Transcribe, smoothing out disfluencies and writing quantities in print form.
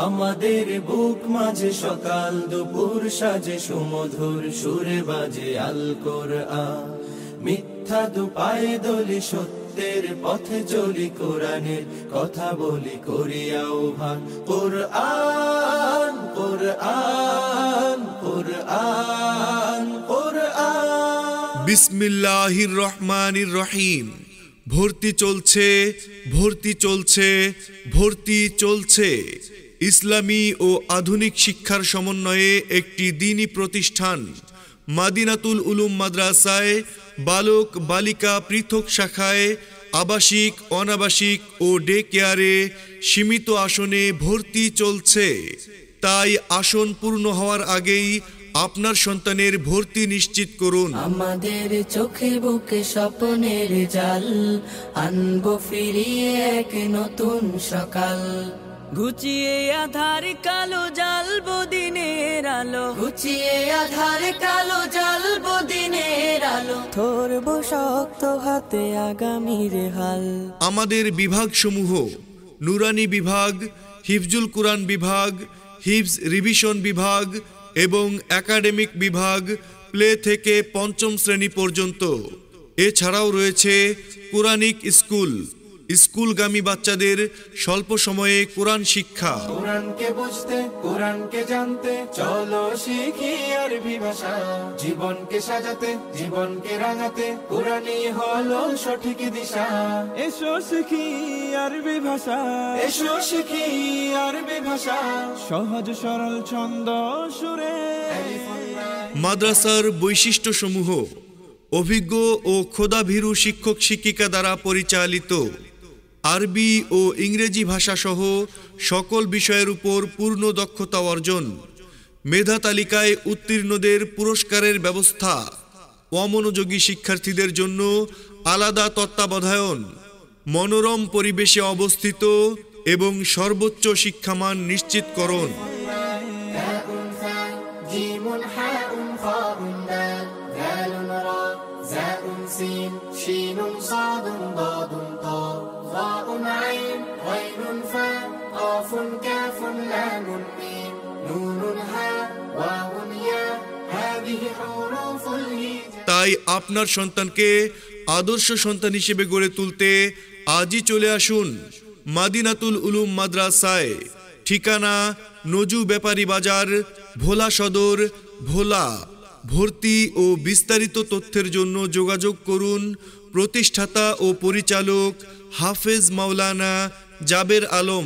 আমাদের বুক মাঝে সকাল দুপুর সাজে সুমধুর সুরে বাজে আল কোরআন। মিথ্যা দুপায়ে দলি সত্যের পথে চলি, কোরআনের কথা বলি করি আহ্বান। কোরআন কোরআন কোরআন কোরআন। বিসমিল্লাহির রহমানির রহিম। ভর্তি চলছে, ভর্তি চলছে, ভর্তি চলছে। ইসলামী ও আধুনিক শিক্ষার সমন্বয়ে একটি দ্বীনী প্রতিষ্ঠান মাদিনাতুল উলুম মাদ্রাসায় বালক বালিকা পৃথক শাখায় আবাসিক অনাবাসিক ও ডে কেয়ারে সীমিত আসনে ভর্তি চলছে। তাই আসন পূর্ণ হওয়ার আগেই আপনার সন্তানের ভর্তি নিশ্চিত করুন। আমাদের চোখে বুকে স্বপ্নের জাল, আনবো ফিরিয়ে এক নতুন সকাল। ঘুচিয়ে আধার কালো জ্বালবো দিনের আলো, ঘুচিয়ে আধার কালো জ্বালবো দিনের আলো। ধরবো শক্ত হাতে আগামীর হাল। আমাদের বিভাগসমূহ: নুরানি বিভাগ, হিফজুল কুরআন বিভাগ, হিফজ রিভিশন বিভাগ এবং একাডেমিক বিভাগ প্লে থেকে পঞ্চম শ্রেণী পর্যন্ত। এছাড়াও রয়েছে কোরআনিক স্কুল, স্কুলগামী বাচ্চাদের স্বল্প সময়ে কোরআন শিক্ষা। কোরআনকে বুঝতে কোরআনকে জানতে চলো শিখি আরবি ভাষা। জীবনকে সাজাতে জীবনকে রাঙাতে কোরআনই হলো সঠিক দিশা। এসো শিখি আরবি ভাষা, এসো শিখি আরবি ভাষা। সহজ সরল ছন্দ সুরে। মাদ্রাসার বৈশিষ্ট্যসমূহ: অভিজ্ঞ ও খোদাভীরু শিক্ষক শিক্ষিকা দ্বারা পরিচালিত, আরবি ও ইংরেজি ভাষাসহ সকল বিষয়ের উপর পূর্ণ দক্ষতা অর্জন, মেধা তালিকায় উত্তীর্ণদের পুরস্কারের ব্যবস্থা, অমনোযোগী শিক্ষার্থীদের জন্য আলাদা তত্ত্বাবধায়ন, মনোরম পরিবেশে অবস্থিত এবং সর্বোচ্চ শিক্ষামান নিশ্চিতকরণ। তাই আপনার সন্তানকে আদর্শ সন্তান হিসেবে গড়ে তুলতে আজই চলে আসুন মাদিনাতুল উলুম মাদ্রাসায়। ঠিকানা: নজু ব্যাপারী বাজার, ভোলা সদর, ভোলা। ভর্তি ও বিস্তারিত তথ্যের জন্য যোগাযোগ করুন প্রতিষ্ঠাতা ও পরিচালক হাফেজ মাওলানা জাবের আলম।